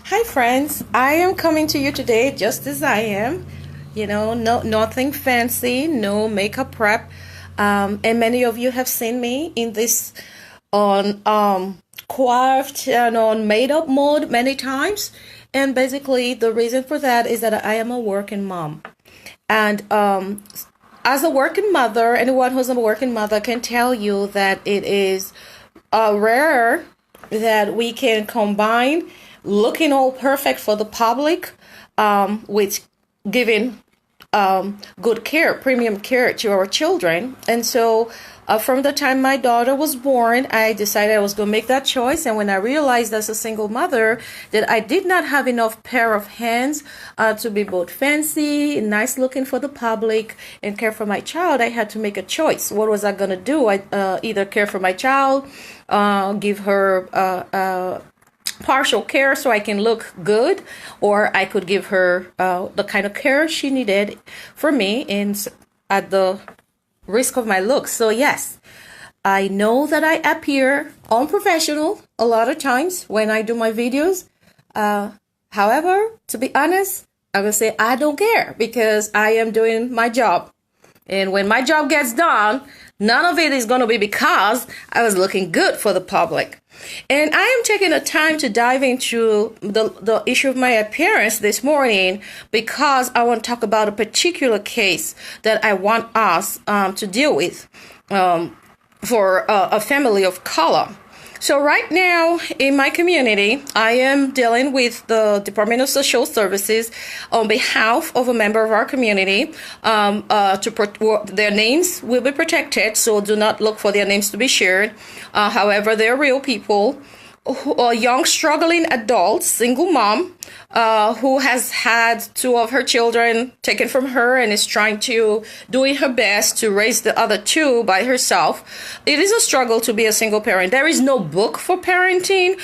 Hi, friends. I am coming to you today just as I am. Nothing fancy, no makeup prep. And many of you have seen me in this on coiffed and on made up mode many times. And basically, the reason for that is that I am a working mom. And as a working mother, anyone who's a working mother can tell you that it is rare that we can combine looking all perfect for the public with giving good care, premium care to our children. And so from the time my daughter was born, I decided I was going to make that choice. And when I realized as a single mother that I did not have enough pair of hands to be both fancy, nice looking for the public, and care for my child, I had to make a choice. What was I going to do? I either care for my child, give her partial care so I can look good, or I could give her the kind of care she needed for me at the risk of my looks. So yes, I know that I appear unprofessional a lot of times when I do my videos. However, to be honest, I will say I don't care because I am doing my job. And when my job gets done, none of it is going to be because I was looking good for the public. And I am taking the time to dive into the issue of my appearance this morning because I want to talk about a particular case that I want us to deal with for a family of color. So right now in my community, I am dealing with the Department of Social Services on behalf of a member of our community. Their names will be protected, so do not look for their names to be shared. However, they're real people, a young struggling adult, single mom, who has had two of her children taken from her and is doing her best to raise the other two by herself. It is a struggle to be a single parent. There is no book for parenting.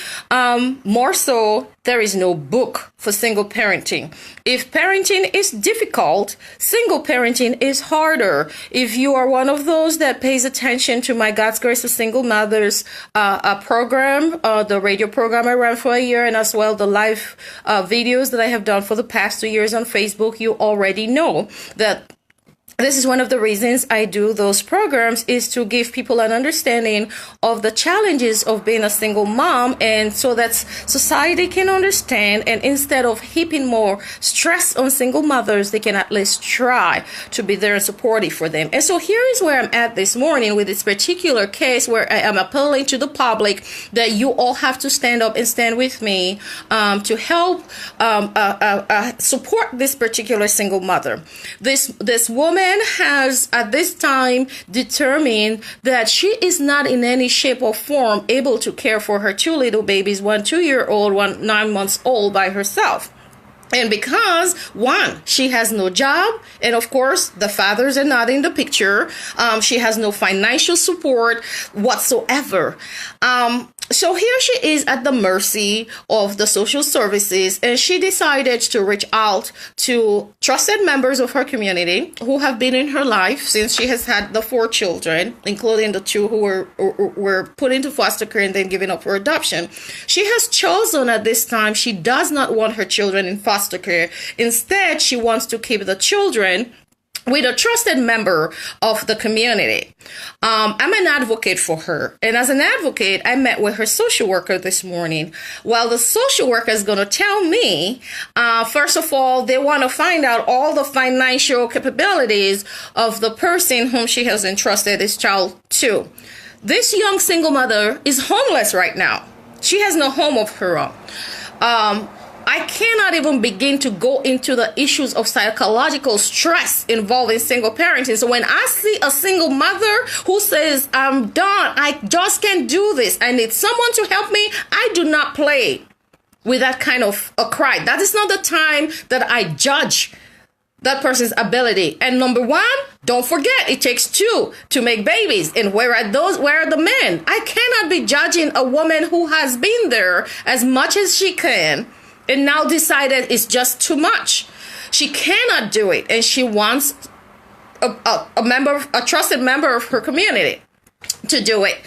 More so, there is no book for single parenting. If parenting is difficult, single parenting is harder. If you are one of those that pays attention to my God's Grace of Single Mothers program, the radio program I ran for a year, and as well the live videos that I have done for the past 2 years on Facebook, you already know that this is one of the reasons I do those programs, is to give people an understanding of the challenges of being a single mom, and so that society can understand, and instead of heaping more stress on single mothers, they can at least try to be there and supportive for them. And so here is where I'm at this morning with this particular case, where I am appealing to the public that you all have to stand up and stand with me to help support this particular single mother. This woman has at this time determined that she is not in any shape or form able to care for her two little babies, one 2-year-old, one 9 months old, by herself. And because, one, she has no job, and of course, the fathers are not in the picture, she has no financial support whatsoever. So here she is at the mercy of the social services, and she decided to reach out to trusted members of her community who have been in her life since she has had the 4 children, including the 2 who were put into foster care and then given up for adoption. She has chosen at this time, she does not want her children in foster care. Instead, she wants to keep the children with a trusted member of the community. I'm an advocate for her. And as an advocate, I met with her social worker this morning. Well, the social worker is going to tell me, first of all, they want to find out all the financial capabilities of the person whom she has entrusted this child to. This young single mother is homeless right now. She has no home of her own. I cannot even begin to go into the issues of psychological stress involving single parenting. So when I see a single mother who says, I'm done, I just can't do this, I need someone to help me, I do not play with that kind of a cry. That is not the time that I judge that person's ability. And number one, don't forget, it takes 2 to make babies. And where are the men? I cannot be judging a woman who has been there as much as she can and now decided it's just too much. She cannot do it, and she wants a trusted member of her community to do it.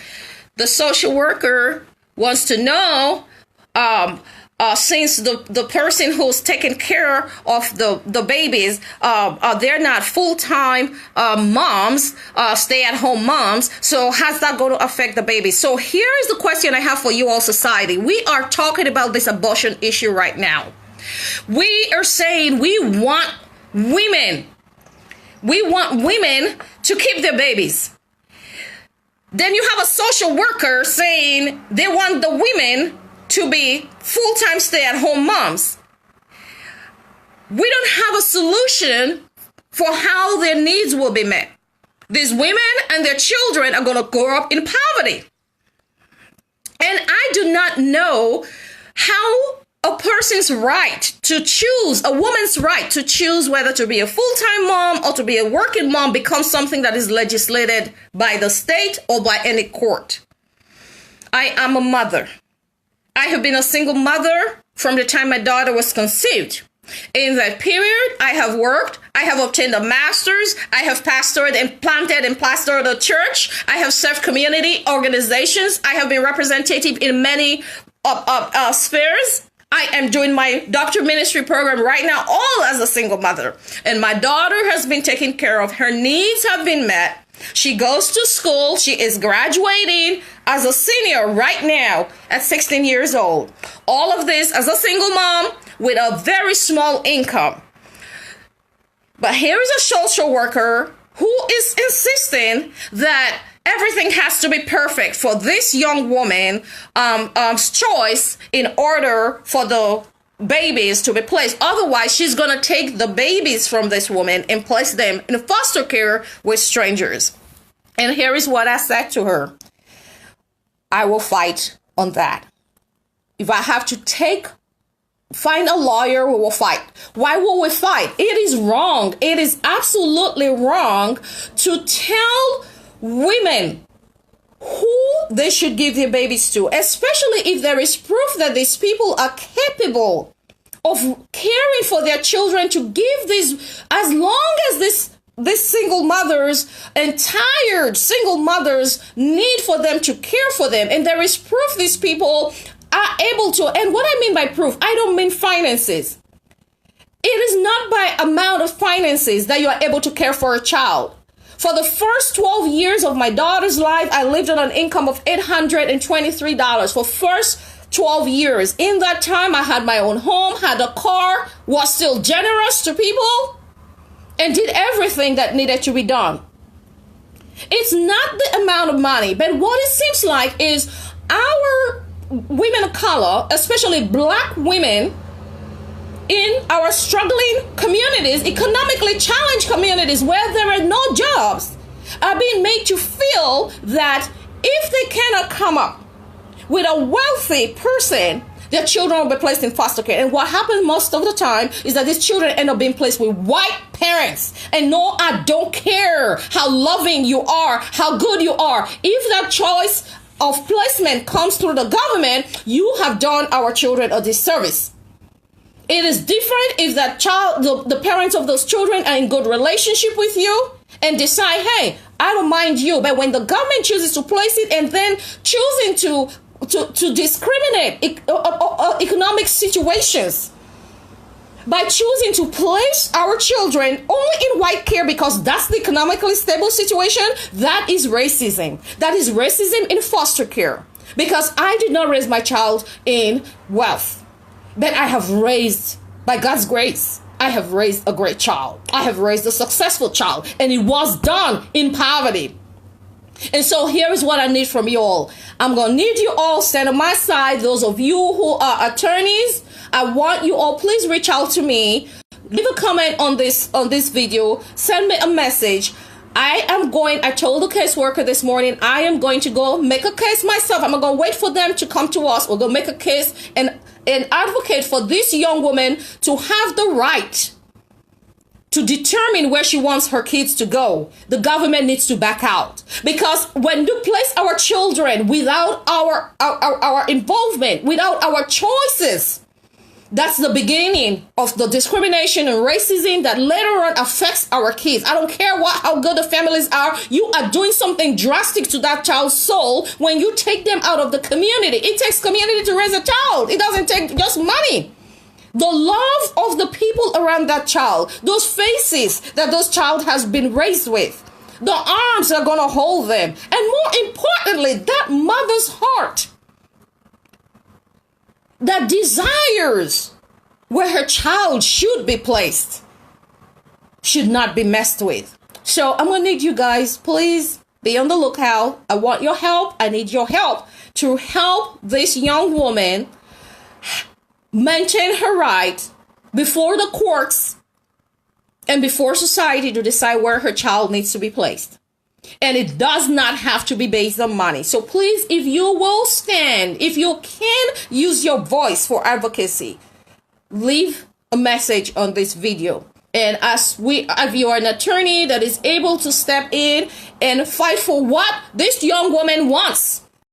The social worker wants to know since the person who's taking care of the babies, they're not full-time moms, stay-at-home moms. So how's that going to affect the baby? So here is the question I have for you all, society. We are talking about this abortion issue right now. We are saying we want women to keep their babies. Then you have a social worker saying they want the women to be full-time stay-at-home moms. We don't have a solution for how their needs will be met. These women and their children are going to grow up in poverty. And I do not know how a person's right to choose, a woman's right to choose whether to be a full-time mom or to be a working mom becomes something that is legislated by the state or by any court. I am a mother. I have been a single mother from the time my daughter was conceived. In that period, I have worked. I have obtained a master's. I have pastored and planted and plastered a church. I have served community organizations. I have been representative in many spheres. I am doing my doctor ministry program right now, all as a single mother. And my daughter has been taken care of. Her needs have been met. She goes to school. She is graduating as a senior right now at 16 years old. All of this as a single mom with a very small income. But here is a social worker who is insisting that everything has to be perfect for this young woman's choice in order for the babies to be placed. Otherwise, she's going to take the babies from this woman and place them in foster care with strangers. And here is what I said to her. I will fight on that. If I have to find a lawyer, we will fight. Why will we fight? It is wrong. It is absolutely wrong to tell women who they should give their babies to, especially if there is proof that these people are capable of caring for their children, to give these, as long as these single mothers and tired single mothers need for them to care for them. And there is proof these people are able to. And what I mean by proof, I don't mean finances. It is not by amount of finances that you are able to care for a child. For the first 12 years of my daughter's life, I lived on an income of $823 for first 12 years. In that time, I had my own home, had a car, was still generous to people, and did everything that needed to be done. It's not the amount of money, but what it seems like is our women of color, especially Black women, in our struggling communities, economically challenged communities where there are no jobs, are being made to feel that if they cannot come up with a wealthy person, their children will be placed in foster care. And what happens most of the time is that these children end up being placed with white parents. And no, I don't care how loving you are, how good you are. If that choice of placement comes through the government, you have done our children a disservice. It is different if that child, the parents of those children are in good relationship with you and decide, hey, I don't mind you. But when the government chooses to place it and then choosing to discriminate economic situations by choosing to place our children only in white care because that's the economically stable situation, that is racism. That is racism in foster care. Because I did not raise my child in wealth. But I have raised, by God's grace, I have raised a great child. I have raised a successful child. And it was done in poverty. And so here is what I need from you all. I'm going to need you all stand on my side. Those of you who are attorneys, I want you all, please reach out to me. Leave a comment on this video. Send me a message. I told the caseworker this morning, I am going to go make a case myself. I'm going to wait for them to come to us. We're going to make a case and advocate for this young woman to have the right to determine where she wants her kids to go. The government needs to back out. Because when you place our children without our involvement, without our choices, That's the beginning of the discrimination and racism that later on affects our kids. I don't care how good the families are. You are doing something drastic to that child's soul when you take them out of the community. It takes community to raise a child. It doesn't take just money. The love of the people around that child, those faces that those child has been raised with, the arms that are going to hold them, and more importantly, that mother's heart that desires where her child should be placed should not be messed with. So I'm going to need you guys, please be on the lookout. I want your help. I need your help to help this young woman maintain her right before the courts and before society to decide where her child needs to be placed. And it does not have to be based on money. So please, if you will stand, if you can use your voice for advocacy, leave a message on this video. And if you are an attorney that is able to step in and fight for what this young woman wants,